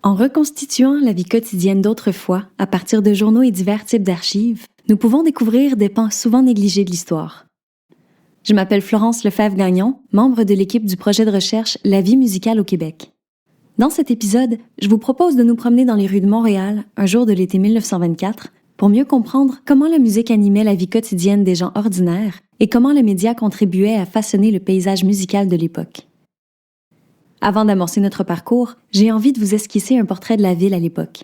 En reconstituant la vie quotidienne d'autrefois à partir de journaux et divers types d'archives, nous pouvons découvrir des pans souvent négligés de l'histoire. Je m'appelle Florence Lefebvre-Gagnon, membre de l'équipe du projet de recherche La vie musicale au Québec. Dans cet épisode, je vous propose de nous promener dans les rues de Montréal, un jour de l'été 1924, pour mieux comprendre comment la musique animait la vie quotidienne des gens ordinaires et comment les médias contribuaient à façonner le paysage musical de l'époque. Avant d'amorcer notre parcours, j'ai envie de vous esquisser un portrait de la ville à l'époque.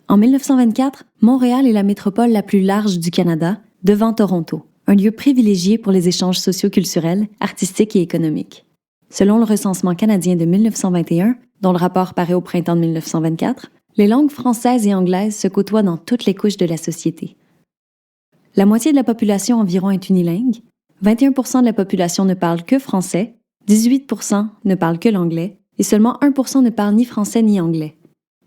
En 1924, Montréal est la métropole la plus large du Canada, devant Toronto, un lieu privilégié pour les échanges socio-culturels, artistiques et économiques. Selon le recensement canadien de 1921, dont le rapport paraît au printemps de 1924, les langues françaises et anglaises se côtoient dans toutes les couches de la société. La moitié de la population environ est unilingue, 21% de la population ne parle que français, 18% ne parlent que l'anglais et seulement 1% ne parle ni français ni anglais.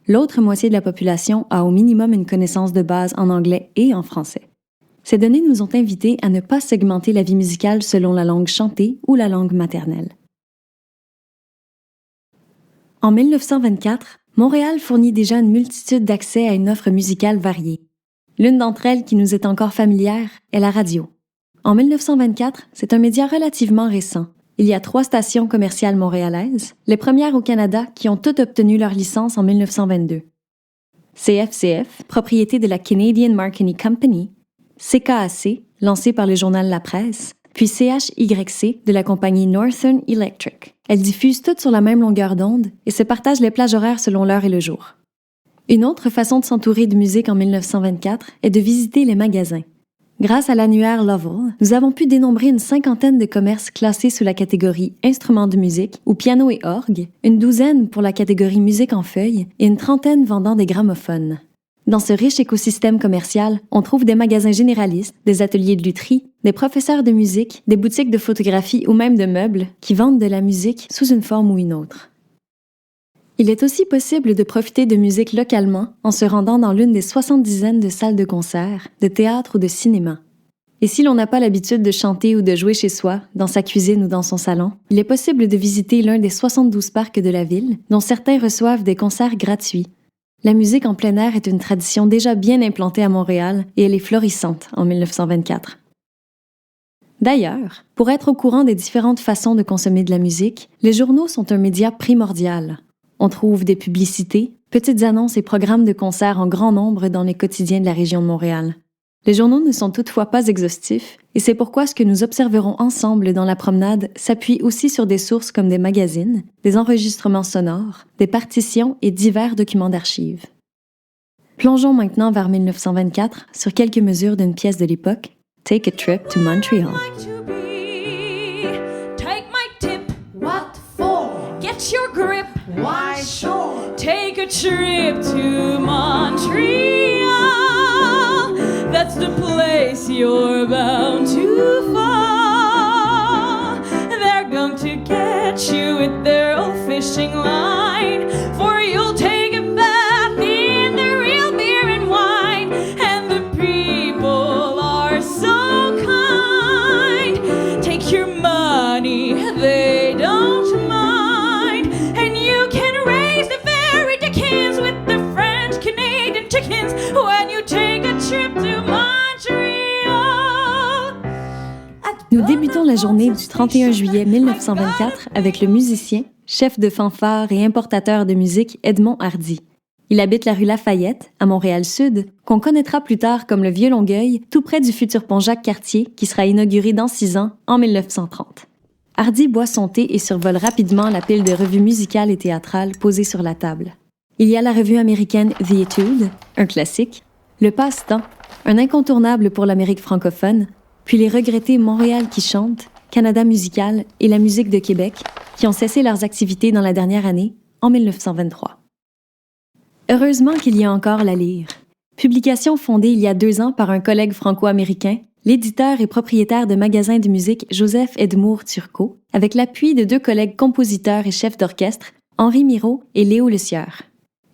L'autre moitié de la population a au minimum une connaissance de base en anglais et en français. Ces données nous ont invités à ne pas segmenter la vie musicale selon la langue chantée ou la langue maternelle. En 1924, Montréal fournit déjà une multitude d'accès à une offre musicale variée. L'une d'entre elles qui nous est encore familière est la radio. En 1924, c'est un média relativement récent. Il y a 3 stations commerciales montréalaises, les premières au Canada qui ont toutes obtenu leur licence en 1922. CFCF, propriété de la Canadian Marconi Company, CKAC, lancé par le journal La Presse, puis CHYC de la compagnie Northern Electric. Elles diffusent toutes sur la même longueur d'onde et se partagent les plages horaires selon l'heure et le jour. Une autre façon de s'entourer de musique en 1924 est de visiter les magasins. Grâce à l'annuaire Lovell, nous avons pu dénombrer une 50aine de commerces classés sous la catégorie instruments de musique ou piano et orgue, une 12aine pour la catégorie musique en feuilles et une 30aine vendant des gramophones. Dans ce riche écosystème commercial, on trouve des magasins généralistes, des ateliers de lutherie, des professeurs de musique, des boutiques de photographie ou même de meubles qui vendent de la musique sous une forme ou une autre. Il est aussi possible de profiter de musique localement en se rendant dans l'une des 70aines de salles de concert, de théâtre ou de cinéma. Et si l'on n'a pas l'habitude de chanter ou de jouer chez soi, dans sa cuisine ou dans son salon, il est possible de visiter l'un des 72 parcs de la ville, dont certains reçoivent des concerts gratuits. La musique en plein air est une tradition déjà bien implantée à Montréal et elle est florissante en 1924. D'ailleurs, pour être au courant des différentes façons de consommer de la musique, les journaux sont un média primordial. On trouve des publicités, petites annonces et programmes de concerts en grand nombre dans les quotidiens de la région de Montréal. Les journaux ne sont toutefois pas exhaustifs, et c'est pourquoi ce que nous observerons ensemble dans la promenade s'appuie aussi sur des sources comme des magazines, des enregistrements sonores, des partitions et divers documents d'archives. Plongeons maintenant vers 1924 sur quelques mesures d'une pièce de l'époque, Take a Trip to Montreal. Get your grip. Why, sure. Take a trip to Montreal. That's the place you're bound to fall. They're going to get you with their old fishing line, for you'll take a bath in the real beer and wine. And the people are so kind. Take your money, they don't mind. When you take a trip to Montreal. Nous débutons la journée du 31 juillet 1924 avec le musicien, chef de fanfare et importateur de musique Edmond Hardy. Il habite la rue Lafayette, à Montréal-Sud, qu'on connaîtra plus tard comme le Vieux-Longueuil, tout près du futur pont Jacques-Cartier, qui sera inauguré dans 6 ans, en 1930. Hardy boit son thé et survole rapidement la pile de revues musicales et théâtrales posées sur la table. Il y a la revue américaine The Etude, un classique, Le Passe-Temps, un incontournable pour l'Amérique francophone, puis les regrettés Montréal qui chante, Canada musical et la musique de Québec, qui ont cessé leurs activités dans la dernière année, en 1923. Heureusement qu'il y a encore la Lyre. Publication fondée il y a 2 ans par un collègue franco-américain, l'éditeur et propriétaire de magasins de musique Joseph Edmour Turcot, avec l'appui de 2 collègues compositeurs et chefs d'orchestre, Henri Miraut et Léo Lecieur.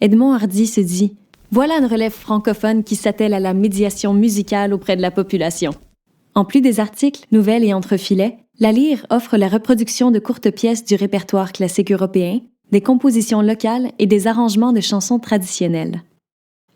Edmond Hardy se dit « Voilà une relève francophone qui s'attelle à la médiation musicale auprès de la population. » En plus des articles, nouvelles et entrefilets, la Lyre offre la reproduction de courtes pièces du répertoire classique européen, des compositions locales et des arrangements de chansons traditionnelles.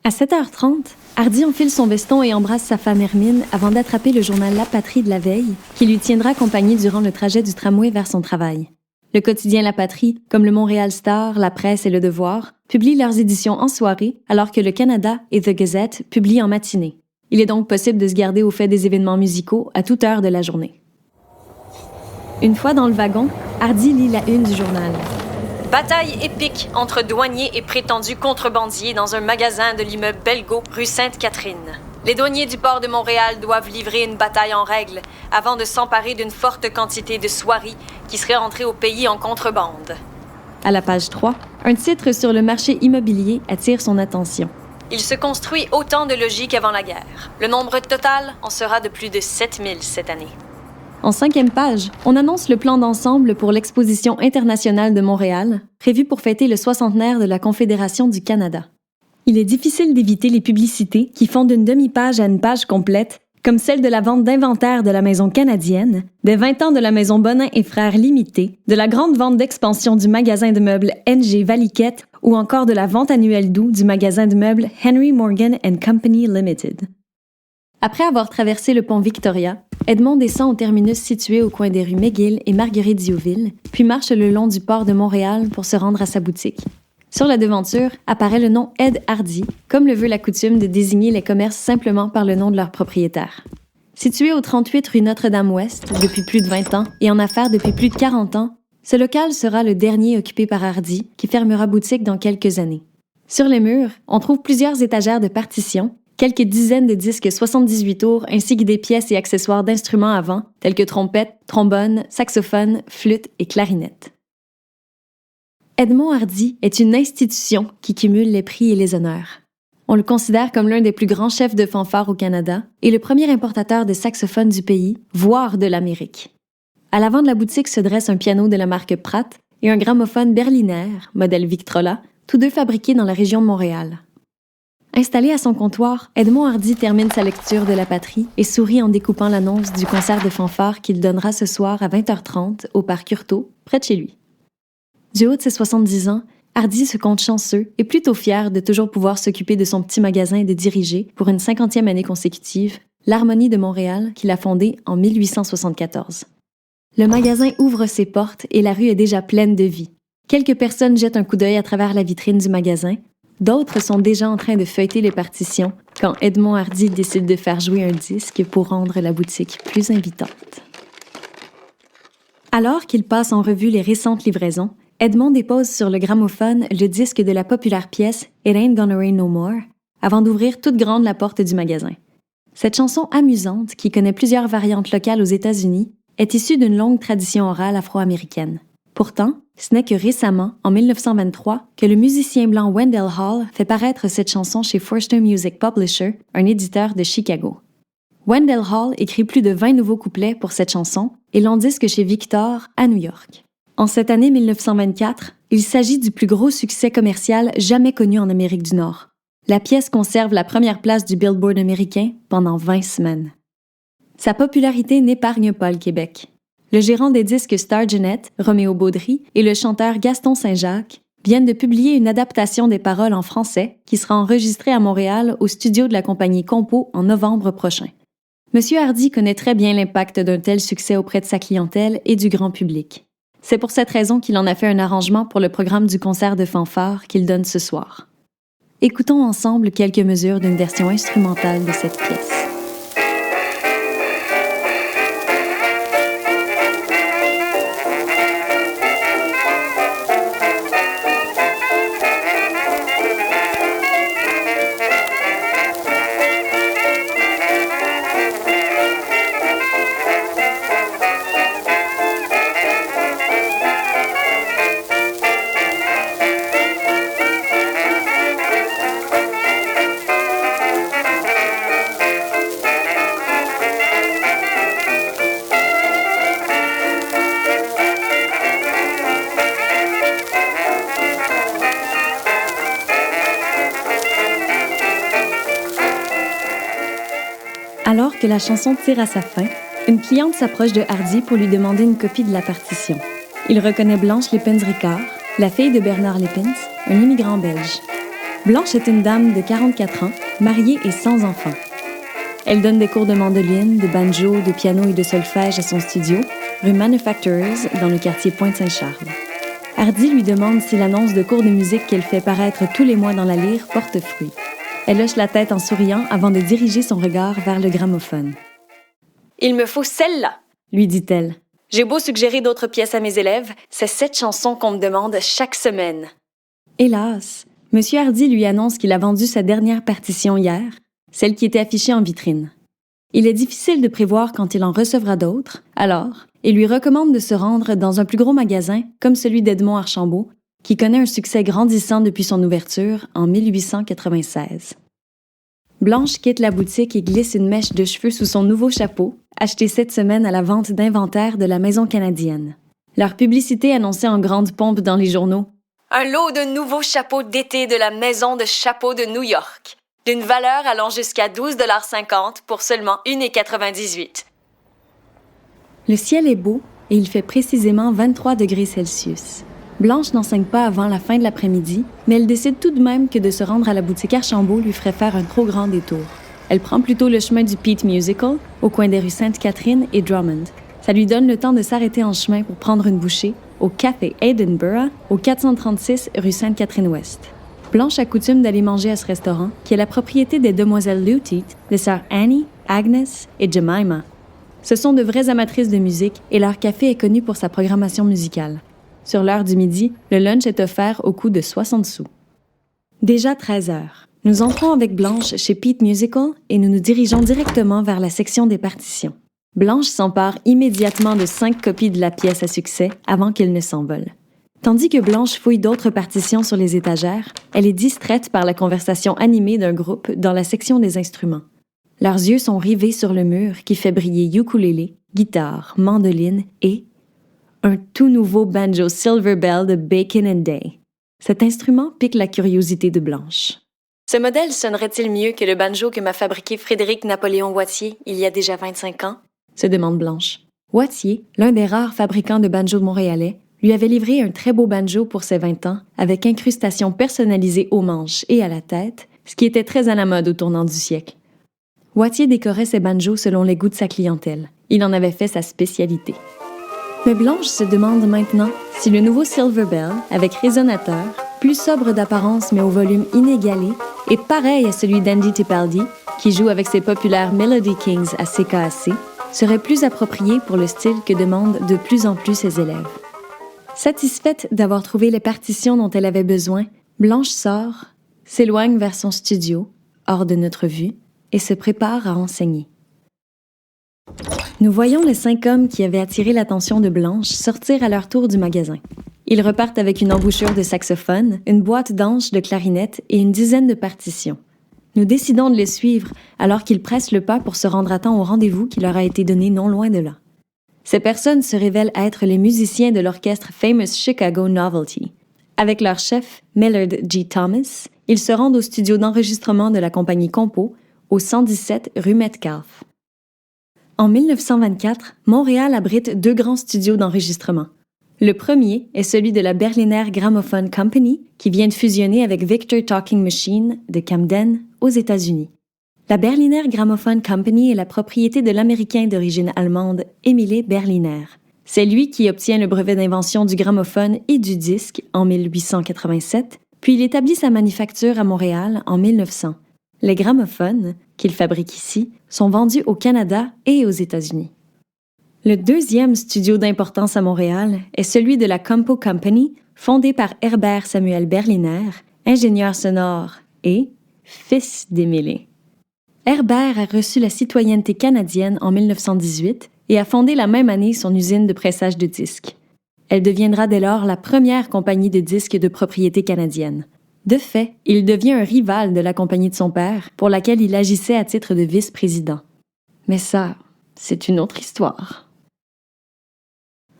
À 7h30, Hardy enfile son veston et embrasse sa femme Hermine avant d'attraper le journal La Patrie de la veille, qui lui tiendra compagnie durant le trajet du tramway vers son travail. Le quotidien La Patrie, comme le Montréal Star, La Presse et Le Devoir, publient leurs éditions en soirée, alors que le Canada et The Gazette publient en matinée. Il est donc possible de se garder au fait des événements musicaux à toute heure de la journée. Une fois dans le wagon, Hardy lit la une du journal. Bataille épique entre douaniers et prétendus contrebandiers dans un magasin de l'immeuble Belgo, rue Sainte-Catherine. Les douaniers du port de Montréal doivent livrer une bataille en règle avant de s'emparer d'une forte quantité de soieries qui seraient entrées au pays en contrebande. À la page 3, un titre sur le marché immobilier attire son attention. Il se construit autant de logis qu'avant la guerre. Le nombre total en sera de plus de 7000 cette année. En 5e page, on annonce le plan d'ensemble pour l'Exposition internationale de Montréal, prévue pour fêter le 60aire de la Confédération du Canada. Il est difficile d'éviter les publicités qui font d'une demi-page à une page complète, comme celle de la vente d'inventaire de la Maison canadienne, des 20 ans de la Maison Bonin et Frères Limités, de la grande vente d'expansion du magasin de meubles NG Valiquette ou encore de la vente annuelle d'août du magasin de meubles Henry Morgan & Company Limited. Après avoir traversé le pont Victoria, Edmond descend au terminus situé au coin des rues McGill et Marguerite-Diouville, puis marche le long du port de Montréal pour se rendre à sa boutique. Sur la devanture apparaît le nom Ed Hardy, comme le veut la coutume de désigner les commerces simplement par le nom de leur propriétaire. Situé au 38 rue Notre-Dame-Ouest depuis plus de 20 ans et en affaires depuis plus de 40 ans, ce local sera le dernier occupé par Hardy, qui fermera boutique dans quelques années. Sur les murs, on trouve plusieurs étagères de partitions, quelques dizaines de disques 78 tours ainsi que des pièces et accessoires d'instruments à vent, tels que trompettes, trombones, saxophones, flûtes et clarinettes. Edmond Hardy est une institution qui cumule les prix et les honneurs. On le considère comme l'un des plus grands chefs de fanfare au Canada et le premier importateur de saxophones du pays, voire de l'Amérique. À l'avant de la boutique se dresse un piano de la marque Pratt et un gramophone Berliner, modèle Victrola, tous deux fabriqués dans la région de Montréal. Installé à son comptoir, Edmond Hardy termine sa lecture de La Patrie et sourit en découpant l'annonce du concert de fanfare qu'il donnera ce soir à 20h30 au parc Curto, près de chez lui. Du haut de ses 70 ans, Hardy se compte chanceux et plutôt fier de toujours pouvoir s'occuper de son petit magasin et de diriger, pour une 50e année consécutive, l'Harmonie de Montréal qu'il a fondée en 1874. Le magasin ouvre ses portes et la rue est déjà pleine de vie. Quelques personnes jettent un coup d'œil à travers la vitrine du magasin. D'autres sont déjà en train de feuilleter les partitions quand Edmond Hardy décide de faire jouer un disque pour rendre la boutique plus invitante. Alors qu'il passe en revue les récentes livraisons, Edmond dépose sur le gramophone le disque de la populaire pièce « It Ain't Gonna Rain No More » avant d'ouvrir toute grande la porte du magasin. Cette chanson amusante, qui connaît plusieurs variantes locales aux États-Unis, est issue d'une longue tradition orale afro-américaine. Pourtant, ce n'est que récemment, en 1923, que le musicien blanc Wendell Hall fait paraître cette chanson chez Forster Music Publisher, un éditeur de Chicago. Wendell Hall écrit plus de 20 nouveaux couplets pour cette chanson et l'en disque chez Victor à New York. En cette année 1924, il s'agit du plus gros succès commercial jamais connu en Amérique du Nord. La pièce conserve la première place du Billboard américain pendant 20 semaines. Sa popularité n'épargne pas le Québec. Le gérant des disques Star Jeanette, Roméo Baudry, et le chanteur Gaston Saint-Jacques viennent de publier une adaptation des paroles en français qui sera enregistrée à Montréal au studio de la compagnie Compo en novembre prochain. Monsieur Hardy connaît très bien l'impact d'un tel succès auprès de sa clientèle et du grand public. C'est pour cette raison qu'il en a fait un arrangement pour le programme du concert de fanfare qu'il donne ce soir. Écoutons ensemble quelques mesures d'une version instrumentale de cette pièce. Alors que la chanson tire à sa fin, une cliente s'approche de Hardy pour lui demander une copie de la partition. Il reconnaît Blanche Lippens-Ricard, la fille de Bernard Lépins, un immigrant belge. Blanche est une dame de 44 ans, mariée et sans enfant. Elle donne des cours de mandoline, de banjo, de piano et de solfège à son studio, rue Manufacturers, dans le quartier Pointe-Saint-Charles. Hardy lui demande si l'annonce de cours de musique qu'elle fait paraître tous les mois dans la Lyre porte fruit. Elle hoche la tête en souriant avant de diriger son regard vers le gramophone. « Il me faut celle-là », lui dit-elle. « J'ai beau suggérer d'autres pièces à mes élèves, c'est cette chanson qu'on me demande chaque semaine. » Hélas, M. Hardy lui annonce qu'il a vendu sa dernière partition hier, celle qui était affichée en vitrine. Il est difficile de prévoir quand il en recevra d'autres, alors il lui recommande de se rendre dans un plus gros magasin comme celui d'Edmond Archambault, qui connaît un succès grandissant depuis son ouverture en 1896. Blanche quitte la boutique et glisse une mèche de cheveux sous son nouveau chapeau, acheté cette semaine à la vente d'inventaire de la Maison canadienne. Leur publicité annonçait en grande pompe dans les journaux « Un lot de nouveaux chapeaux d'été de la Maison de chapeaux de New York, d'une valeur allant jusqu'à 12,50 $ pour seulement 1,98 $. Le ciel est beau et il fait précisément 23 degrés Celsius. Blanche n'enseigne pas avant la fin de l'après-midi, mais elle décide tout de même que de se rendre à la boutique Archambault lui ferait faire un trop grand détour. Elle prend plutôt le chemin du Pete Musical, au coin des rues Sainte-Catherine et Drummond. Ça lui donne le temps de s'arrêter en chemin pour prendre une bouchée au Café Edinburgh, au 436 rue Sainte-Catherine-Ouest. Blanche a coutume d'aller manger à ce restaurant, qui est la propriété des demoiselles Luteet, les sœurs Annie, Agnes et Jemima. Ce sont de vraies amatrices de musique et leur café est connu pour sa programmation musicale. Sur l'heure du midi, le lunch est offert au coût de 60 sous. Déjà 13 heures. Nous entrons avec Blanche chez Pete Musical et nous nous dirigeons directement vers la section des partitions. Blanche s'empare immédiatement de 5 copies de la pièce à succès avant qu'elle ne s'envole. Tandis que Blanche fouille d'autres partitions sur les étagères, elle est distraite par la conversation animée d'un groupe dans la section des instruments. Leurs yeux sont rivés sur le mur qui fait briller ukulélé, guitare, mandoline et un tout nouveau banjo Silver Bell de Bacon & Day. Cet instrument pique la curiosité de Blanche. Ce modèle sonnerait-il mieux que le banjo que m'a fabriqué Frédéric Napoléon Wattier il y a déjà 25 ans? Se demande Blanche. Wattier, l'un des rares fabricants de banjos montréalais, lui avait livré un très beau banjo pour ses 20 ans, avec incrustation personnalisée aux manches et à la tête, ce qui était très à la mode au tournant du siècle. Wattier décorait ses banjos selon les goûts de sa clientèle. Il en avait fait sa spécialité. Mais Blanche se demande maintenant si le nouveau Silver Bell, avec résonateur, plus sobre d'apparence mais au volume inégalé, est pareil à celui d'Andy Tipaldi, qui joue avec ses populaires Melody Kings à CKAC, serait plus approprié pour le style que demandent de plus en plus ses élèves. Satisfaite d'avoir trouvé les partitions dont elle avait besoin, Blanche sort, s'éloigne vers son studio, hors de notre vue, et se prépare à enseigner. Nous voyons les 5 hommes qui avaient attiré l'attention de Blanche sortir à leur tour du magasin. Ils repartent avec une embouchure de saxophone, une boîte d'anches de clarinette et une dizaine de partitions. Nous décidons de les suivre alors qu'ils pressent le pas pour se rendre à temps au rendez-vous qui leur a été donné non loin de là. Ces personnes se révèlent être les musiciens de l'orchestre Famous Chicago Novelty. Avec leur chef, Millard G. Thomas, ils se rendent au studio d'enregistrement de la compagnie Compo, au 117 rue Metcalfe. En 1924, Montréal abrite 2 grands studios d'enregistrement. Le premier est celui de la Berliner Gramophone Company, qui vient de fusionner avec Victor Talking Machine de Camden, aux États-Unis. La Berliner Gramophone Company est la propriété de l'Américain d'origine allemande Emile Berliner. C'est lui qui obtient le brevet d'invention du gramophone et du disque en 1887, puis il établit sa manufacture à Montréal en 1900. Les gramophones, qu'il fabrique ici, sont vendus au Canada et aux États-Unis. Le deuxième studio d'importance à Montréal est celui de la Compo Company, fondé par Herbert Samuel Berliner, ingénieur sonore et fils d'Émile. Herbert a reçu la citoyenneté canadienne en 1918 et a fondé la même année son usine de pressage de disques. Elle deviendra dès lors la première compagnie de disques de propriété canadienne. De fait, il devient un rival de la compagnie de son père, pour laquelle il agissait à titre de vice-président. Mais ça, c'est une autre histoire.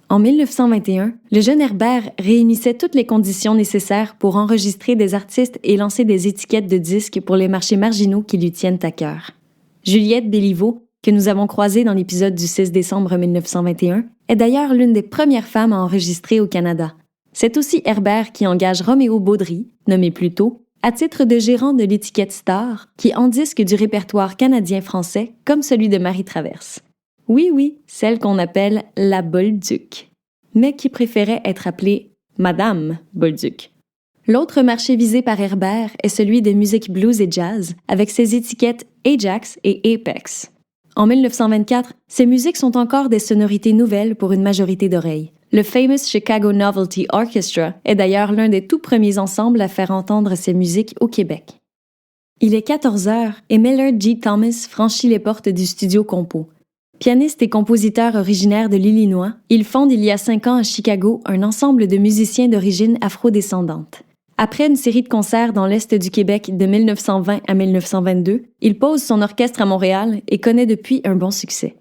En 1921, le jeune Herbert réunissait toutes les conditions nécessaires pour enregistrer des artistes et lancer des étiquettes de disques pour les marchés marginaux qui lui tiennent à cœur. Juliette Béliveau, que nous avons croisée dans l'épisode du 6 décembre 1921, est d'ailleurs l'une des premières femmes à enregistrer au Canada. C'est aussi Herbert qui engage Roméo Baudry, nommé plus tôt, à titre de gérant de l'étiquette Star, qui endisque du répertoire canadien-français comme celui de Marie Traverse. Oui, celle qu'on appelle la Bolduc, mais qui préférait être appelée Madame Bolduc. L'autre marché visé par Herbert est celui de musique blues et jazz, avec ses étiquettes Ajax et Apex. En 1924, ces musiques sont encore des sonorités nouvelles pour une majorité d'oreilles. Le Famous Chicago Novelty Orchestra est d'ailleurs l'un des tout premiers ensembles à faire entendre ces musiques au Québec. Il est 14 heures et Millard G. Thomas franchit les portes du studio Compo. Pianiste et compositeur originaire de l'Illinois, il fonde il y a 5 ans à Chicago un ensemble de musiciens d'origine afro-descendante. Après une série de concerts dans l'Est du Québec de 1920 à 1922, il pose son orchestre à Montréal et connaît depuis un bon succès.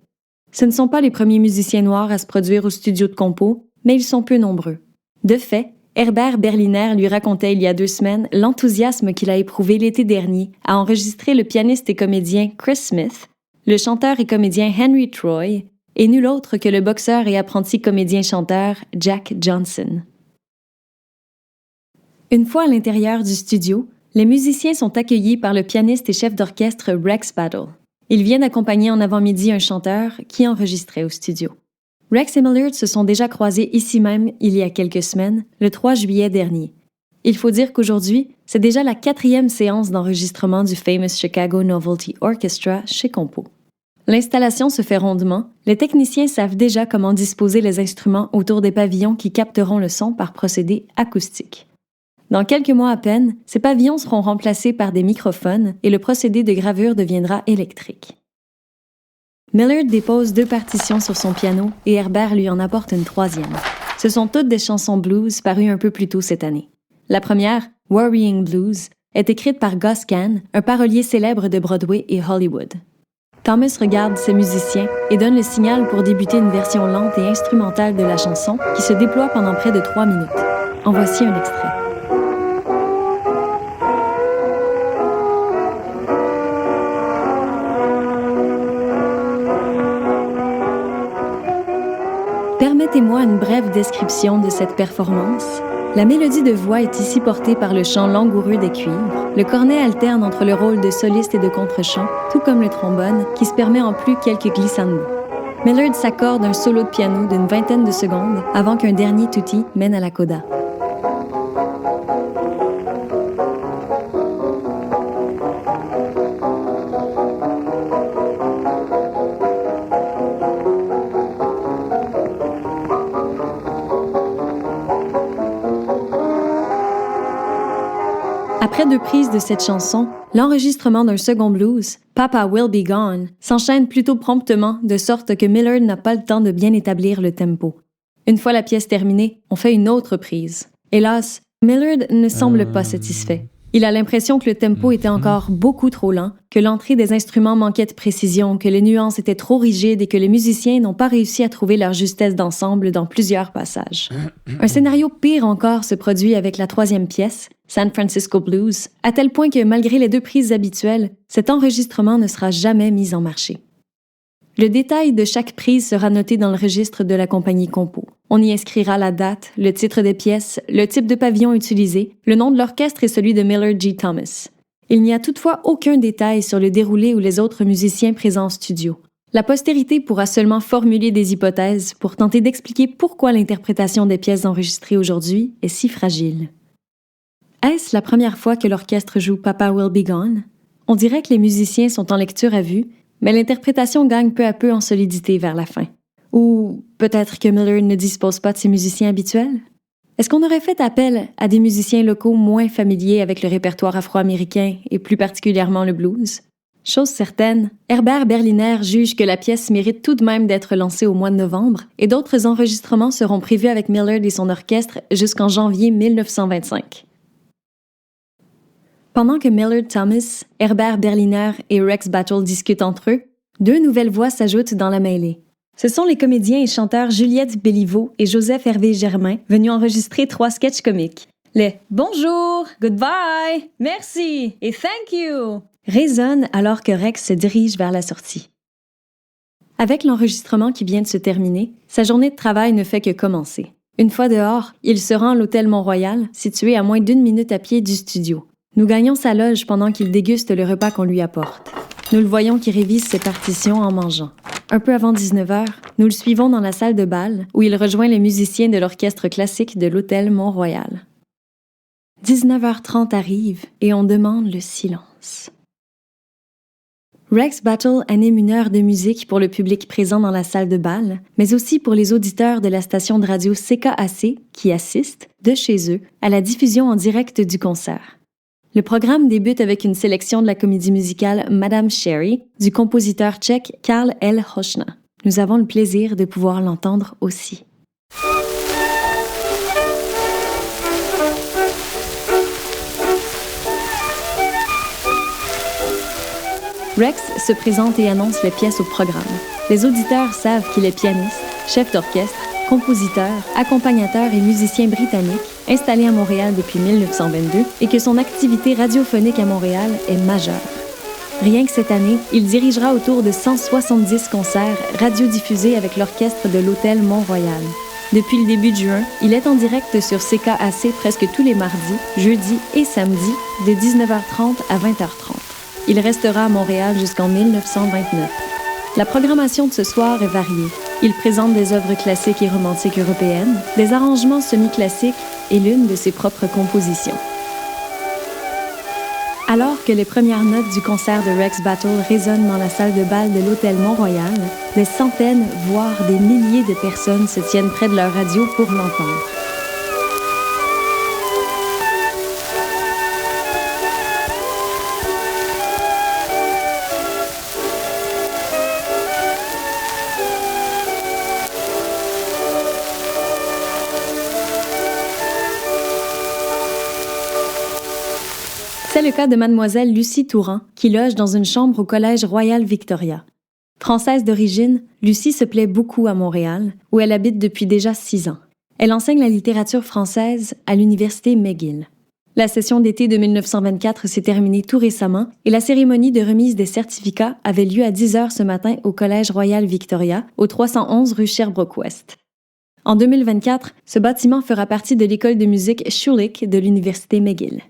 Ce ne sont pas les premiers musiciens noirs à se produire au studio de Compo, mais ils sont peu nombreux. De fait, Herbert Berliner lui racontait il y a 2 semaines l'enthousiasme qu'il a éprouvé l'été dernier à enregistrer le pianiste et comédien Chris Smith, le chanteur et comédien Henry Troy, et nul autre que le boxeur et apprenti comédien-chanteur Jack Johnson. Une fois à l'intérieur du studio, les musiciens sont accueillis par le pianiste et chef d'orchestre Rex Battle. Il vient d'accompagner en avant-midi un chanteur qui enregistrait au studio. Rex et Millard se sont déjà croisés ici même il y a quelques semaines, le 3 juillet dernier. Il faut dire qu'aujourd'hui, c'est déjà la 4e séance d'enregistrement du Famous Chicago Novelty Orchestra chez Compo. L'installation se fait rondement, les techniciens savent déjà comment disposer les instruments autour des pavillons qui capteront le son par procédé acoustique. Dans quelques mois à peine, ces pavillons seront remplacés par des microphones et le procédé de gravure deviendra électrique. Millard dépose 2 partitions sur son piano et Herbert lui en apporte une 3e. Ce sont toutes des chansons blues parues un peu plus tôt cette année. La première, Worrying Blues, est écrite par Gus Kahn, un parolier célèbre de Broadway et Hollywood. Thomas regarde ses musiciens et donne le signal pour débuter une version lente et instrumentale de la chanson qui se déploie pendant près de 3 minutes. En voici un extrait. Permettez-moi une brève description de cette performance. La mélodie de voix est ici portée par le chant langoureux des cuivres. Le cornet alterne entre le rôle de soliste et de contre-chant, tout comme le trombone, qui se permet en plus quelques glissandos. Millard s'accorde un solo de piano d'une 20aine de secondes avant qu'un dernier tutti mène à la coda. Après 2 prises de cette chanson, l'enregistrement d'un second blues, Papa Will Be Gone, s'enchaîne plutôt promptement, de sorte que Millard n'a pas le temps de bien établir le tempo. Une fois la pièce terminée, on fait une autre prise. Hélas, Millard ne semble pas satisfait. Il a l'impression que le tempo était encore beaucoup trop lent, que l'entrée des instruments manquait de précision, que les nuances étaient trop rigides et que les musiciens n'ont pas réussi à trouver leur justesse d'ensemble dans plusieurs passages. Un scénario pire encore se produit avec la 3e pièce, San Francisco Blues, à tel point que malgré les 2 prises habituelles, cet enregistrement ne sera jamais mis en marché. Le détail de chaque prise sera noté dans le registre de la compagnie Compo. On y inscrira la date, le titre des pièces, le type de pavillon utilisé, le nom de l'orchestre et celui de Millard G. Thomas. Il n'y a toutefois aucun détail sur le déroulé ou les autres musiciens présents en studio. La postérité pourra seulement formuler des hypothèses pour tenter d'expliquer pourquoi l'interprétation des pièces enregistrées aujourd'hui est si fragile. Est-ce la première fois que l'orchestre joue Papa Will Be Gone? On dirait que les musiciens sont en lecture à vue, mais l'interprétation gagne peu à peu en solidité vers la fin. Ou peut-être que Millard ne dispose pas de ses musiciens habituels? Est-ce qu'on aurait fait appel à des musiciens locaux moins familiers avec le répertoire afro-américain et plus particulièrement le blues? Chose certaine, Herbert Berliner juge que la pièce mérite tout de même d'être lancée au mois de novembre et d'autres enregistrements seront prévus avec Millard et son orchestre jusqu'en janvier 1925. Pendant que Millard Thomas, Herbert Berliner et Rex Battle discutent entre eux, 2 nouvelles voix s'ajoutent dans la mêlée. Ce sont les comédiens et chanteurs Juliette Béliveau et Joseph Hervé Germain venus enregistrer 3 sketchs comiques. Les « Bonjour »,« Goodbye »,« Merci » et « Thank you » résonnent alors que Rex se dirige vers la sortie. Avec l'enregistrement qui vient de se terminer, sa journée de travail ne fait que commencer. Une fois dehors, il se rend à l'hôtel Mont-Royal, situé à moins d'1 minute à pied du studio. Nous gagnons sa loge pendant qu'il déguste le repas qu'on lui apporte. Nous le voyons qui révise ses partitions en mangeant. Un peu avant 19h, nous le suivons dans la salle de bal, où il rejoint les musiciens de l'orchestre classique de l'hôtel Mont-Royal. 19h30 arrive et on demande le silence. Rex Battle anime une heure de musique pour le public présent dans la salle de bal, mais aussi pour les auditeurs de la station de radio CKAC qui assistent, de chez eux, à la diffusion en direct du concert. Le programme débute avec une sélection de la comédie musicale Madame Sherry du compositeur tchèque Karl L. Hochna. Nous avons le plaisir de pouvoir l'entendre aussi. Rex se présente et annonce les pièces au programme. Les auditeurs savent qu'il est pianiste, chef d'orchestre, compositeur, accompagnateur et musicien britannique, installé à Montréal depuis 1922 et que son activité radiophonique à Montréal est majeure. Rien que cette année, il dirigera autour de 170 concerts radiodiffusés avec l'orchestre de l'hôtel Mont-Royal. Depuis le début de juin, il est en direct sur CKAC presque tous les mardis, jeudis et samedis de 19h30 à 20h30. Il restera à Montréal jusqu'en 1929. La programmation de ce soir est variée. Il présente des œuvres classiques et romantiques européennes, des arrangements semi-classiques et l'une de ses propres compositions. Alors que les premières notes du concert de Rex Battle résonnent dans la salle de bal de l'hôtel Mont-Royal, des centaines, voire des milliers de personnes se tiennent près de leur radio pour l'entendre. C'est le cas de mademoiselle Lucie Touran, qui loge dans une chambre au Collège Royal Victoria. Française d'origine, Lucie se plaît beaucoup à Montréal, où elle habite depuis déjà 6 ans. Elle enseigne la littérature française à l'université McGill. La session d'été de 1924 s'est terminée tout récemment et la cérémonie de remise des certificats avait lieu à 10h ce matin au Collège Royal Victoria, au 311 rue Sherbrooke-Ouest. En 2024, ce bâtiment fera partie de l'école de musique Schulich de l'université McGill.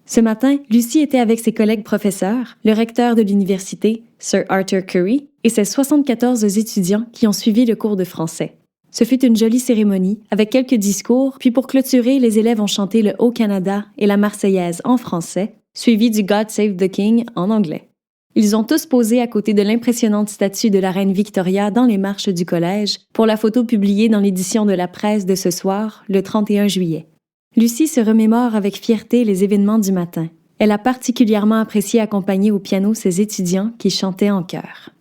Ce matin, Lucie était avec ses collègues professeurs, le recteur de l'université, Sir Arthur Currie, et ses 74 étudiants qui ont suivi le cours de français. Ce fut une jolie cérémonie, avec quelques discours, puis pour clôturer, les élèves ont chanté le Haut Canada et la Marseillaise en français, suivi du God Save the King en anglais. Ils ont tous posé à côté de l'impressionnante statue de la reine Victoria dans les marches du collège pour la photo publiée dans l'édition de la presse de ce soir, le 31 juillet. Lucie se remémore avec fierté les événements du matin. Elle a particulièrement apprécié accompagner au piano ses étudiants qui chantaient en chœur.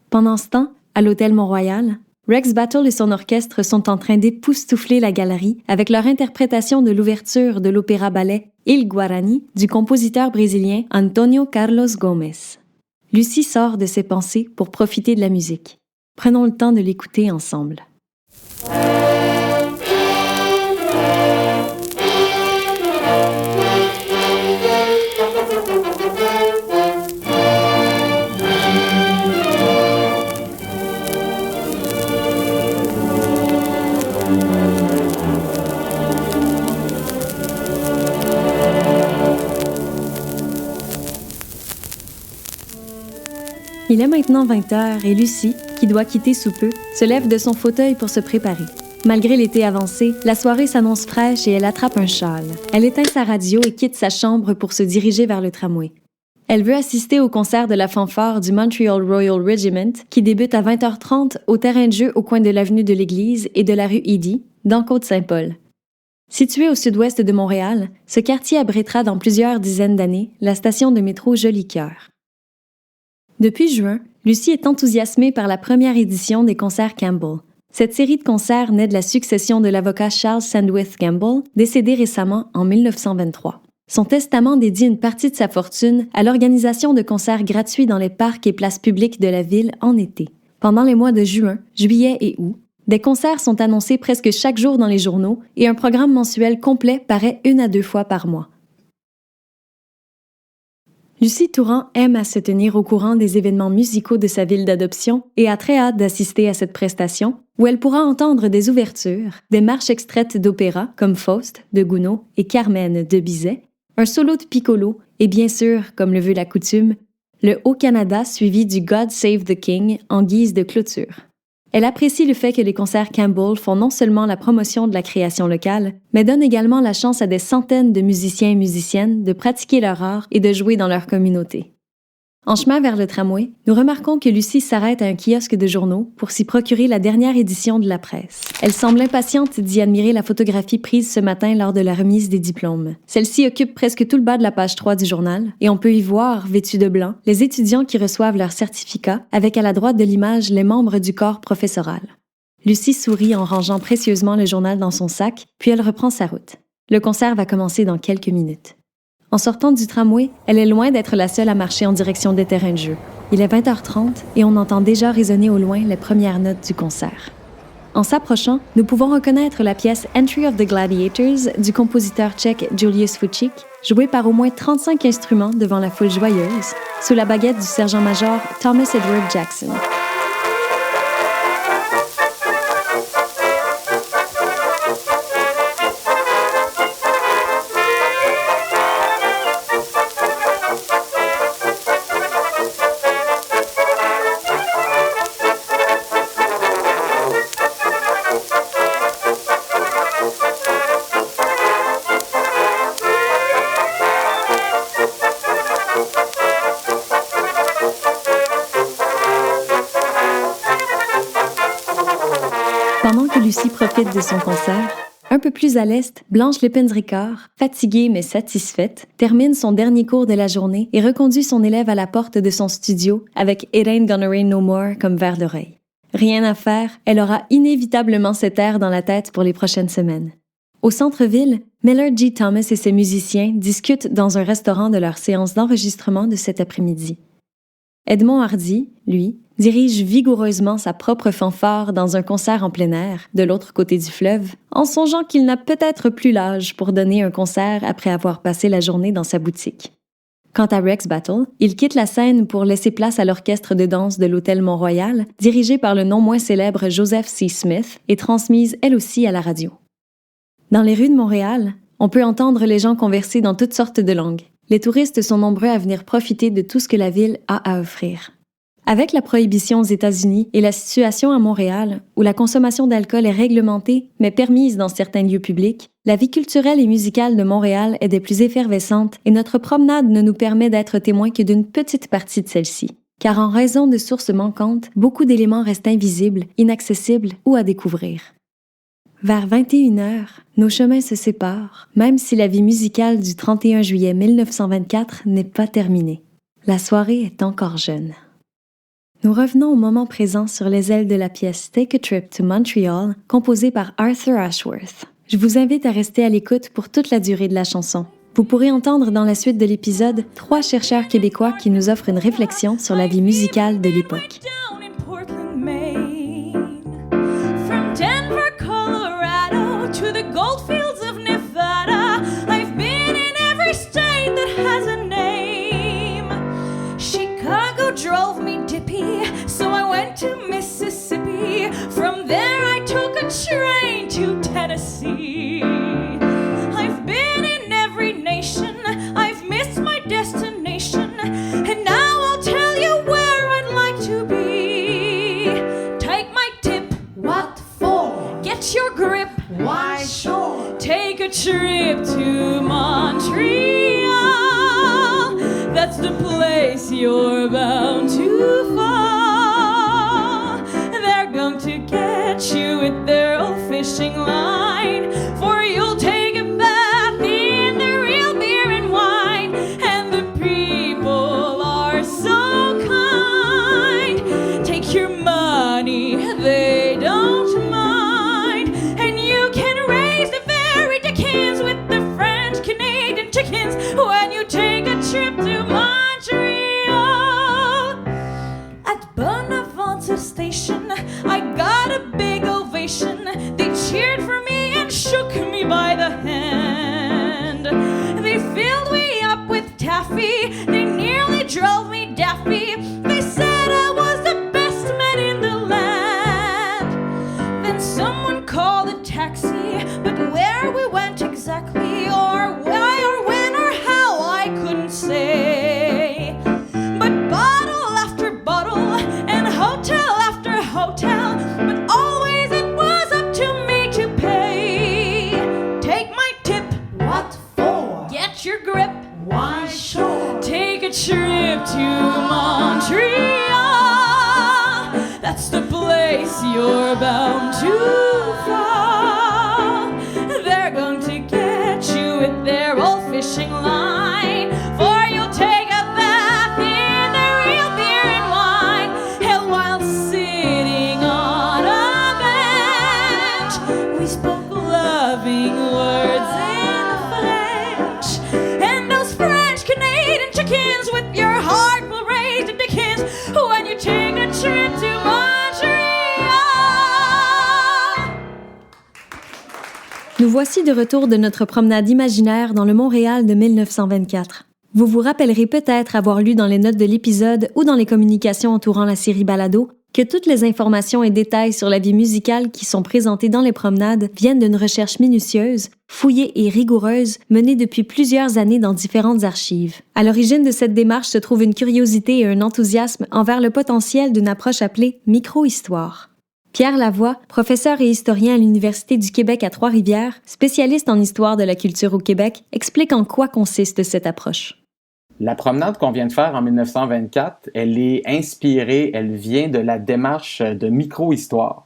Pendant ce temps, à l'hôtel Mont-Royal, Rex Battle et son orchestre sont en train d'époustoufler la galerie avec leur interprétation de l'ouverture de l'opéra-ballet Il Guarani du compositeur brésilien Antonio Carlos Gomes. Lucie sort de ses pensées pour profiter de la musique. Prenons le temps de l'écouter ensemble. Il est maintenant 20h et Lucie, qui doit quitter sous peu, se lève de son fauteuil pour se préparer. Malgré l'été avancé, la soirée s'annonce fraîche et elle attrape un châle. Elle éteint sa radio et quitte sa chambre pour se diriger vers le tramway. Elle veut assister au concert de la fanfare du Montreal Royal Regiment qui débute à 20h30 au terrain de jeu au coin de l'avenue de l'Église et de la rue Eddy, dans Côte-Saint-Paul. Situé au sud-ouest de Montréal, ce quartier abritera dans plusieurs dizaines d'années la station de métro Jolicoeur. Depuis juin, Lucie est enthousiasmée par la première édition des concerts Campbell. Cette série de concerts naît de la succession de l'avocat Charles Sandwith Campbell, décédé récemment en 1923. Son testament dédie une partie de sa fortune à l'organisation de concerts gratuits dans les parcs et places publiques de la ville en été. Pendant les mois de juin, juillet et août, des concerts sont annoncés presque chaque jour dans les journaux et un programme mensuel complet paraît 1 à 2 fois par mois. Lucie Touran aime à se tenir au courant des événements musicaux de sa ville d'adoption et a très hâte d'assister à cette prestation où elle pourra entendre des ouvertures, des marches extraites d'opéra comme Faust de Gounod et Carmen de Bizet, un solo de piccolo et bien sûr, comme le veut la coutume, le Haut-Canada suivi du God Save the King en guise de clôture. Elle apprécie le fait que les concerts Campbell font non seulement la promotion de la création locale, mais donnent également la chance à des centaines de musiciens et musiciennes de pratiquer leur art et de jouer dans leur communauté. En chemin vers le tramway, nous remarquons que Lucie s'arrête à un kiosque de journaux pour s'y procurer la dernière édition de la presse. Elle semble impatiente d'y admirer la photographie prise ce matin lors de la remise des diplômes. Celle-ci occupe presque tout le bas de la page 3 du journal et on peut y voir, vêtus de blanc, les étudiants qui reçoivent leur certificat avec à la droite de l'image les membres du corps professoral. Lucie sourit en rangeant précieusement le journal dans son sac, puis elle reprend sa route. Le concert va commencer dans quelques minutes. En sortant du tramway, elle est loin d'être la seule à marcher en direction des terrains de jeu. Il est 20h30 et on entend déjà résonner au loin les premières notes du concert. En s'approchant, nous pouvons reconnaître la pièce Entry of the Gladiators du compositeur tchèque Julius Fučík, jouée par au moins 35 instruments devant la foule joyeuse, sous la baguette du sergent-major Thomas Edward Jackson. Pendant que Lucie profite de son concert, un peu plus à l'est, Blanche Lépine-Ricard, fatiguée mais satisfaite, termine son dernier cours de la journée et reconduit son élève à la porte de son studio avec It Ain't Gonna Rain No More comme verre d'oreille. Rien à faire, elle aura inévitablement cet air dans la tête pour les prochaines semaines. Au centre-ville, Miller G. Thomas et ses musiciens discutent dans un restaurant de leur séance d'enregistrement de cet après-midi. Edmond Hardy, lui, dirige vigoureusement sa propre fanfare dans un concert en plein air, de l'autre côté du fleuve, en songeant qu'il n'a peut-être plus l'âge pour donner un concert après avoir passé la journée dans sa boutique. Quant à Rex Battle, il quitte la scène pour laisser place à l'orchestre de danse de l'Hôtel Mont-Royal, dirigé par le non moins célèbre Joseph C. Smith et transmise elle aussi à la radio. Dans les rues de Montréal, on peut entendre les gens converser dans toutes sortes de langues. Les touristes sont nombreux à venir profiter de tout ce que la ville a à offrir. Avec la prohibition aux États-Unis et la situation à Montréal, où la consommation d'alcool est réglementée mais permise dans certains lieux publics, la vie culturelle et musicale de Montréal est des plus effervescentes et notre promenade ne nous permet d'être témoins que d'une petite partie de celle-ci. Car en raison de sources manquantes, beaucoup d'éléments restent invisibles, inaccessibles ou à découvrir. Vers 21h, nos chemins se séparent, même si la vie musicale du 31 juillet 1924 n'est pas terminée. La soirée est encore jeune. Nous revenons au moment présent sur les ailes de la pièce Take a Trip to Montreal, composée par Arthur Ashworth. Je vous invite à rester à l'écoute pour toute la durée de la chanson. Vous pourrez entendre dans la suite de l'épisode 3 chercheurs québécois qui nous offrent une réflexion sur la vie musicale de l'époque. Drove me dippy, so I went to Mississippi. From there I took a train to Tennessee. I've been in every nation, I've missed my destination, and now I'll tell you where I'd like to be. Take my tip. What for? Get your grip. Why sure? Take a trip to Montreal. That's the place you're bound to fall. They're going to catch you with their old fishing line, for you'll take a bath in the real beer and wine. And the people are so kind. Take your money, they don't mind. And you can raise the very dickens with the French-Canadian chickens when you take a trip to Montreal. At Bonaventure Station, I got a big ovation. They cheered for me and shook me by the hand. They filled me up with taffy. They nearly drove me daffy. They said I was the best man in the land. Then someone called a taxi, but where we went exactly, or why or when or how, I couldn't say. But bottle after bottle and hotel after hotel, but always it was up to me to pay. Take my tip, What for? get your grip, Why sure? take a trip to Montreal. That's the place you're bound to fall. They're going to get you with their old fishing line, for you'll take a bath in the real beer and wine. And while sitting on a bench, we spoke loving words in French. And those French Canadian chickens with your heart will raise to Dickens when you take a trip to Montreal. Nous voici de retour de notre promenade imaginaire dans le Montréal de 1924. Vous vous rappellerez peut-être avoir lu dans les notes de l'épisode ou dans les communications entourant la série Balado que toutes les informations et détails sur la vie musicale qui sont présentés dans les promenades viennent d'une recherche minutieuse, fouillée et rigoureuse menée depuis plusieurs années dans différentes archives. À l'origine de cette démarche se trouve une curiosité et un enthousiasme envers le potentiel d'une approche appelée micro-histoire. Pierre Lavoie, professeur et historien à l'Université du Québec à Trois-Rivières, spécialiste en histoire de la culture au Québec, explique en quoi consiste cette approche. La promenade qu'on vient de faire en 1924, elle est inspirée, elle vient de la démarche de micro-histoire.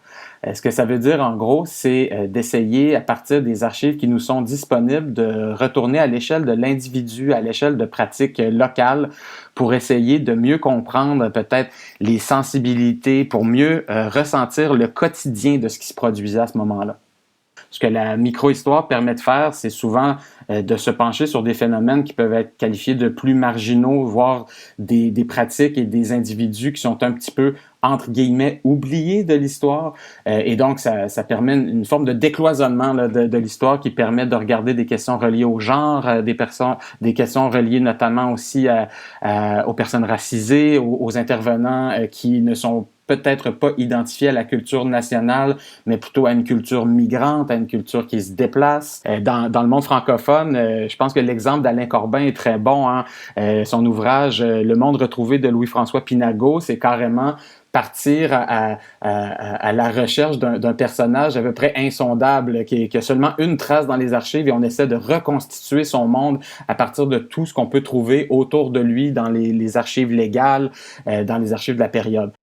Ce que ça veut dire, en gros, c'est d'essayer, à partir des archives qui nous sont disponibles, de retourner à l'échelle de l'individu, à l'échelle de pratiques locales, pour essayer de mieux comprendre peut-être les sensibilités, pour mieux ressentir le quotidien de ce qui se produisait à ce moment-là. Ce que la micro-histoire permet de faire, c'est souvent de se pencher sur des phénomènes qui peuvent être qualifiés de plus marginaux, voire des pratiques et des individus qui sont un petit peu, entre guillemets, oubliés de l'histoire. Et donc, ça permet une forme de décloisonnement là, de l'histoire qui permet de regarder des questions reliées au genre, des questions reliées notamment aussi aux personnes racisées, aux intervenants qui ne sont peut-être pas identifié à la culture nationale, mais plutôt à une culture migrante, à une culture qui se déplace. Dans le monde francophone, je pense que l'exemple d'Alain Corbin est très bon. Hein? Son ouvrage « Le monde retrouvé » de Louis-François Pinago, c'est carrément partir à la recherche d'un personnage à peu près insondable, qui a seulement une trace dans les archives, et on essaie de reconstituer son monde à partir de tout ce qu'on peut trouver autour de lui dans les archives légales, dans les archives de la période.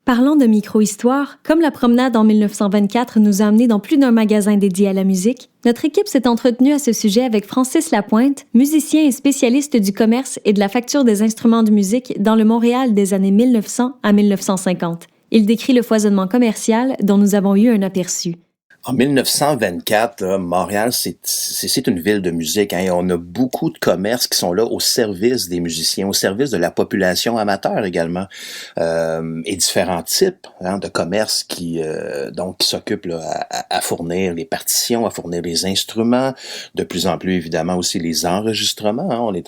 Parlant de micro-histoire, comme la promenade en 1924 nous a amenés dans plus d'un magasin dédié à la musique, notre équipe s'est entretenue à ce sujet avec Francis Lapointe, musicien et spécialiste du commerce et de la facture des instruments de musique dans le Montréal des années 1900 à 1950. Il décrit le foisonnement commercial dont nous avons eu un aperçu. En 1924, Montréal, c'est une ville de musique. Hein, et on a beaucoup de commerces qui sont là au service des musiciens, au service de la population amateur également, et différents types de commerces qui s'occupent là, à fournir les partitions, à fournir les instruments, de plus en plus évidemment aussi les enregistrements. Hein,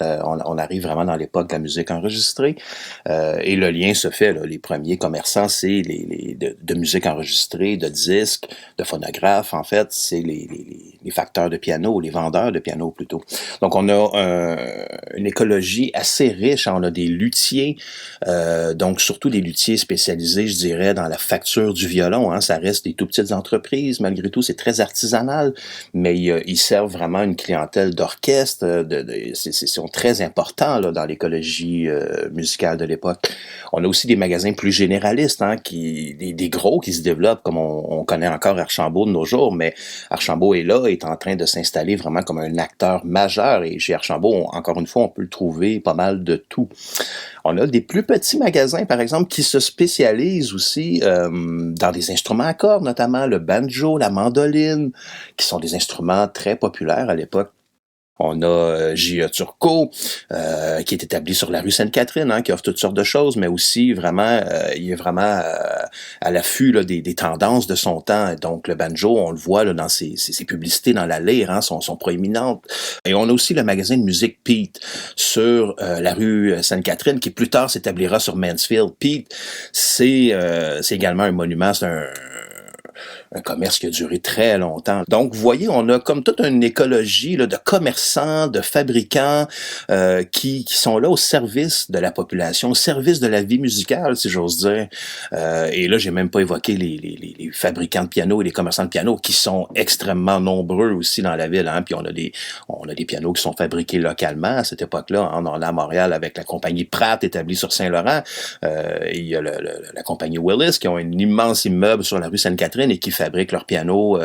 on arrive vraiment dans l'époque de la musique enregistrée, et le lien se fait. Là, les premiers commerçants, c'est de musique enregistrée, de disques, de phonographes. En fait, c'est les facteurs de piano, les vendeurs de piano plutôt. Donc, on a une écologie assez riche. Hein. On a des luthiers, donc surtout des luthiers spécialisés, je dirais, dans la facture du violon. Hein. Ça reste des tout petites entreprises. Malgré tout, c'est très artisanal, mais ils servent vraiment une clientèle d'orchestre. Ils sont très importants là, dans l'écologie musicale de l'époque. On a aussi des magasins plus généralistes, hein, des gros qui se développent, comme on connaît encore Archambault de nos jours, mais Archambault est en train de s'installer vraiment comme un acteur majeur, et chez Archambault, encore une fois, on peut le trouver pas mal de tout. On a des plus petits magasins, par exemple, qui se spécialisent aussi dans des instruments à cordes, notamment le banjo, la mandoline, qui sont des instruments très populaires à l'époque. On a J.A. Turcot, qui est établi sur la rue Sainte-Catherine, qui offre toutes sortes de choses, mais aussi vraiment, il est vraiment à l'affût là, des tendances de son temps. Donc le banjo, on le voit là, dans ses publicités dans la lyre, sont proéminentes. Et on a aussi le magasin de musique Pete sur la rue Sainte-Catherine, qui plus tard s'établira sur Mansfield. Pete, c'est également un monument, c'est un commerce qui a duré très longtemps. Donc, vous voyez, on a comme toute une écologie là, de commerçants, de fabricants qui sont là au service de la population, au service de la vie musicale, si j'ose dire. Et là, j'ai même pas évoqué les fabricants de pianos et les commerçants de pianos qui sont extrêmement nombreux aussi dans la ville. Puis on a des pianos qui sont fabriqués localement à cette époque-là. On en a à Montréal avec la compagnie Pratt établie sur Saint-Laurent. Il y a la compagnie Willis qui ont un immense immeuble sur la rue Sainte-Catherine et qui fabriquent leurs pianos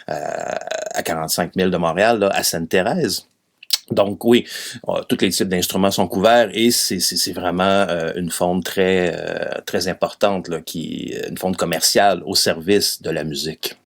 à 45 000 de Montréal, là, à Sainte-Thérèse. Donc oui, tous les types d'instruments sont couverts et c'est vraiment une forme très importante, là, une forme commerciale au service de la musique.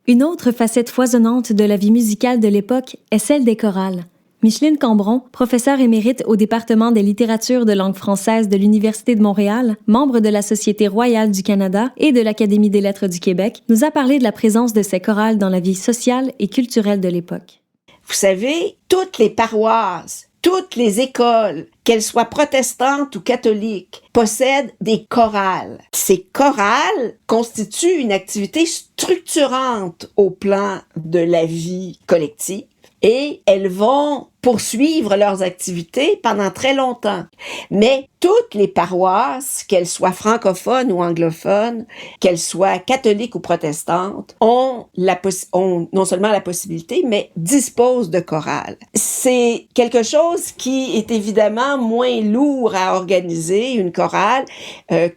Une autre facette foisonnante de la vie musicale de l'époque est celle des chorales. Micheline Cambron, professeure émérite au département des littératures de langue française de l'Université de Montréal, membre de la Société royale du Canada et de l'Académie des lettres du Québec, nous a parlé de la présence de ces chorales dans la vie sociale et culturelle de l'époque. Vous savez, toutes les paroisses, toutes les écoles, qu'elles soient protestantes ou catholiques, possèdent des chorales. Ces chorales constituent une activité structurante au plan de la vie collective. Et elles vont poursuivre leurs activités pendant très longtemps. Mais toutes les paroisses, qu'elles soient francophones ou anglophones, qu'elles soient catholiques ou protestantes, ont non seulement la possibilité, mais disposent de chorales. C'est quelque chose qui est évidemment moins lourd à organiser, une chorale,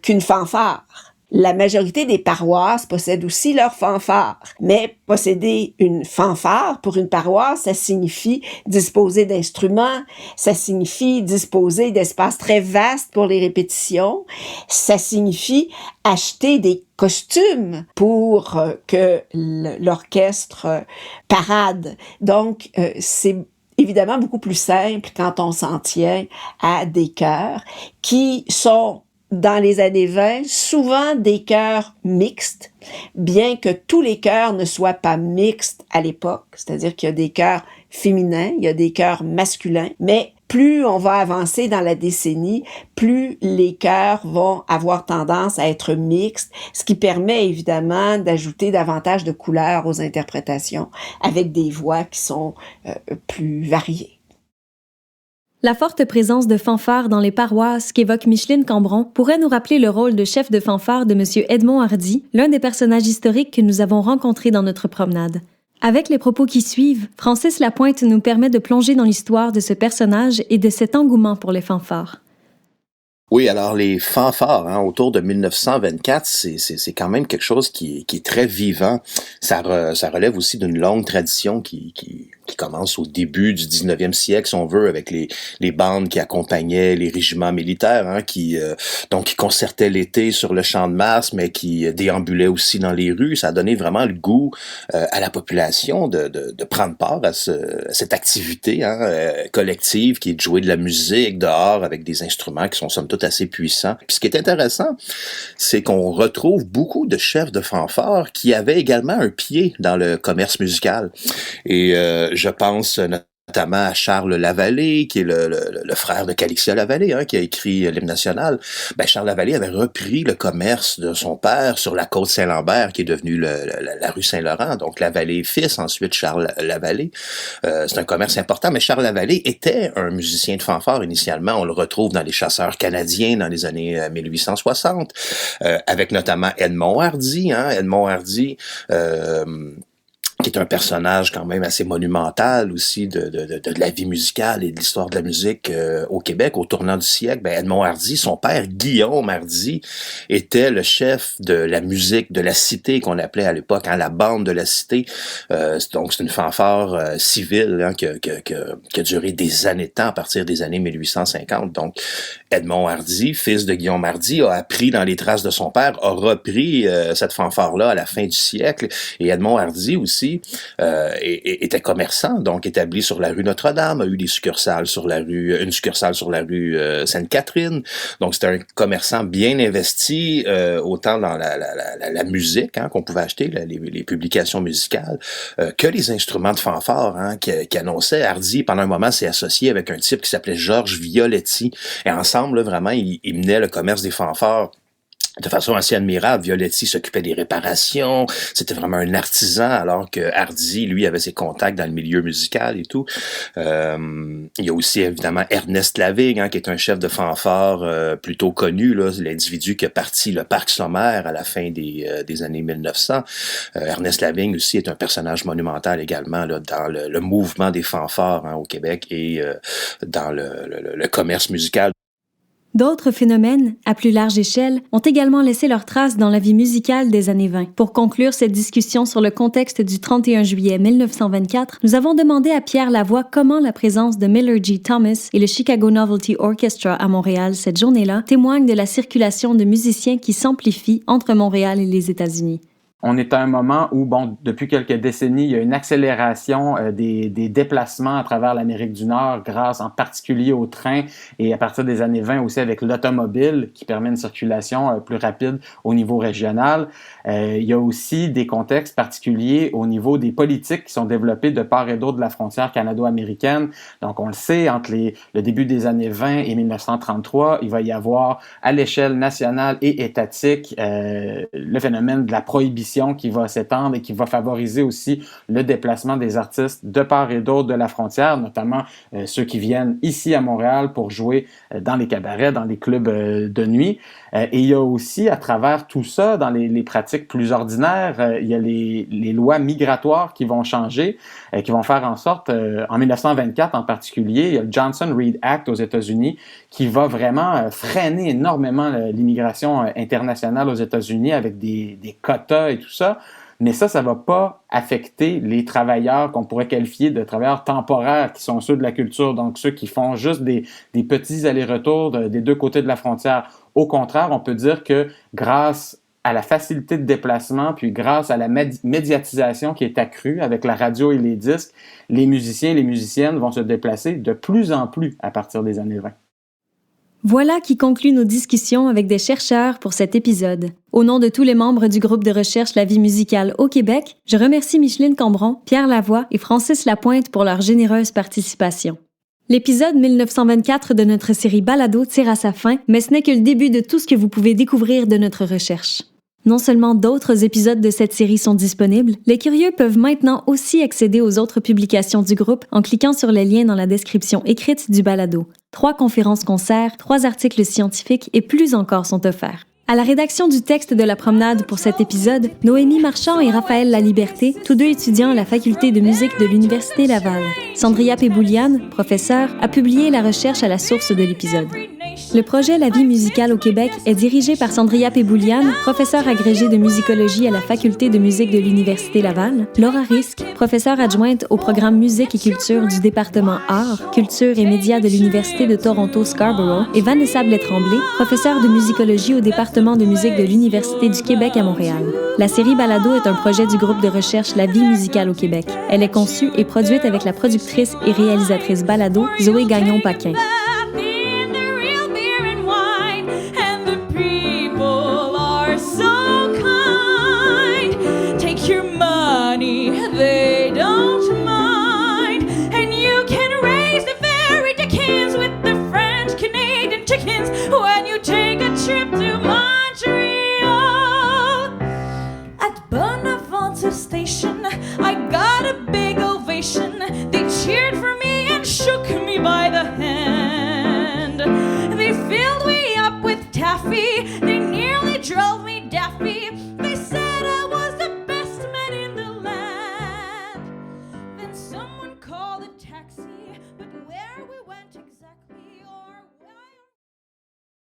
qu'une fanfare. La majorité des paroisses possèdent aussi leur fanfare. Mais posséder une fanfare pour une paroisse, ça signifie disposer d'instruments, ça signifie disposer d'espaces très vastes pour les répétitions, ça signifie acheter des costumes pour que l'orchestre parade. Donc, c'est évidemment beaucoup plus simple quand on s'en tient à des chœurs qui sont dans les années 20, souvent des chœurs mixtes, bien que tous les chœurs ne soient pas mixtes à l'époque, c'est-à-dire qu'il y a des chœurs féminins, il y a des chœurs masculins, mais plus on va avancer dans la décennie, plus les chœurs vont avoir tendance à être mixtes, ce qui permet évidemment d'ajouter davantage de couleurs aux interprétations avec des voix qui sont plus variées. La forte présence de fanfares dans les paroisses qu'évoque Micheline Cambron pourrait nous rappeler le rôle de chef de fanfare de M. Edmond Hardy, l'un des personnages historiques que nous avons rencontrés dans notre promenade. Avec les propos qui suivent, Francis Lapointe nous permet de plonger dans l'histoire de ce personnage et de cet engouement pour les fanfares. Oui, alors les fanfares, autour de 1924, c'est quand même quelque chose qui est très vivant. Ça relève aussi d'une longue tradition qui commence au début du 19e siècle, si on veut, avec les bandes qui accompagnaient les régiments militaires, qui concertaient l'été sur le champ de Mars, mais qui déambulaient aussi dans les rues. Ça a donné vraiment le goût à la population de prendre part à cette activité collective qui est de jouer de la musique dehors avec des instruments qui sont somme toute assez puissants. Puis ce qui est intéressant, c'est qu'on retrouve beaucoup de chefs de fanfare qui avaient également un pied dans le commerce musical. Et je pense notamment à Charles Lavallée, qui est le frère de Calixia Lavallée, qui a écrit l'hymne national. Charles Lavallée avait repris le commerce de son père sur la côte Saint-Lambert, qui est devenue la rue Saint-Laurent. Donc Lavallée fils, ensuite Charles Lavallée. C'est un commerce important, mais Charles Lavallée était un musicien de fanfare initialement. On le retrouve dans les chasseurs canadiens dans les années 1860, avec notamment Edmond Hardy. Edmond Hardy, qui est un personnage quand même assez monumental aussi de la vie musicale et de l'histoire de la musique au Québec au tournant du siècle. Edmond Hardy, son père Guillaume Hardy, était le chef de la musique de la Cité qu'on appelait à l'époque la bande de la Cité. Donc c'est une fanfare civile qui a duré des années de temps à partir des années 1850. Donc Edmond Hardy, fils de Guillaume Hardy, a appris dans les traces de son père, a repris cette fanfare-là à la fin du siècle. Et Edmond Hardy aussi Hardy, était commerçant, donc établi sur la rue Notre-Dame, a eu une succursale sur la rue Sainte-Catherine. Donc c'était un commerçant bien investi, autant dans la musique qu'on pouvait acheter, les publications musicales, que les instruments de fanfare qui annonçaient. Hardy, pendant un moment, s'est associé avec un type qui s'appelait Georges Violetti. Et ensemble, là, vraiment, ils menaient le commerce des fanfares de façon assez admirable. Violetti s'occupait des réparations, c'était vraiment un artisan, alors que Hardy, lui, avait ses contacts dans le milieu musical et tout. Il y a aussi évidemment Ernest Lavigne, qui est un chef de fanfare plutôt connu, là, l'individu qui a parti le Parc Sommaire à la fin des années 1900. Ernest Lavigne aussi est un personnage monumental également là, dans le mouvement des fanfares au Québec et dans le commerce musical. D'autres phénomènes, à plus large échelle, ont également laissé leurs traces dans la vie musicale des années 20. Pour conclure cette discussion sur le contexte du 31 juillet 1924, nous avons demandé à Pierre Lavoie comment la présence de Miller G. Thomas et le Chicago Novelty Orchestra à Montréal cette journée-là témoigne de la circulation de musiciens qui s'amplifie entre Montréal et les États-Unis. On est à un moment où, depuis quelques décennies, il y a une accélération des déplacements à travers l'Amérique du Nord grâce en particulier au train et à partir des années 20 aussi avec l'automobile qui permet une circulation plus rapide au niveau régional. Il y a aussi des contextes particuliers au niveau des politiques qui sont développées de part et d'autre de la frontière canado-américaine. Donc, on le sait, entre le début des années 20 et 1933, il va y avoir à l'échelle nationale et étatique le phénomène de la prohibition qui va s'étendre et qui va favoriser aussi le déplacement des artistes de part et d'autre de la frontière, notamment ceux qui viennent ici à Montréal pour jouer dans les cabarets, dans les clubs de nuit. Et il y a aussi, à travers tout ça, dans les pratiques plus ordinaires, il y a les lois migratoires qui vont changer, qui vont faire en sorte, en 1924 en particulier, il y a le Johnson-Reed Act aux États-Unis qui va vraiment freiner énormément l'immigration internationale aux États-Unis avec des quotas et tout ça. Mais ça va pas affecter les travailleurs qu'on pourrait qualifier de travailleurs temporaires qui sont ceux de la culture, donc ceux qui font juste des petits allers-retours des deux côtés de la frontière. Au contraire, on peut dire que grâce à la facilité de déplacement, puis grâce à la médiatisation qui est accrue avec la radio et les disques, les musiciens et les musiciennes vont se déplacer de plus en plus à partir des années 20. Voilà qui conclut nos discussions avec des chercheurs pour cet épisode. Au nom de tous les membres du groupe de recherche La vie musicale au Québec, je remercie Micheline Cambron, Pierre Lavoie et Francis Lapointe pour leur généreuse participation. L'épisode 1924 de notre série Balado tire à sa fin, mais ce n'est que le début de tout ce que vous pouvez découvrir de notre recherche. Non seulement d'autres épisodes de cette série sont disponibles, les curieux peuvent maintenant aussi accéder aux autres publications du groupe en cliquant sur les liens dans la description écrite du balado. 3 conférences-concerts, 3 articles scientifiques et plus encore sont offerts. À la rédaction du texte de la promenade pour cet épisode, Noémie Marchand et Raphaël Laliberté, tous deux étudiants à la faculté de musique de l'Université Laval. Sandria Péboulian, professeure, a publié la recherche à la source de l'épisode. Le projet La vie musicale au Québec est dirigé par Sandria Péboulian, professeure agrégée de musicologie à la faculté de musique de l'Université Laval, Laura Risk, professeure adjointe au programme musique et culture du département Arts, culture et médias de l'Université de Toronto Scarborough, et Vanessa Blais-Tremblay, professeure de musicologie au département de musique de l'Université du Québec à Montréal. La série Balado est un projet du groupe de recherche La vie musicale au Québec. Elle est conçue et produite avec la productrice et réalisatrice Balado, Zoé Gagnon-Paquin. They don't mind, and you can raise the very dickens with the French Canadian chickens when you take a trip to Montreal. At Bonaventure Station, I got a big ovation. They cheered for me and shook me by the hand.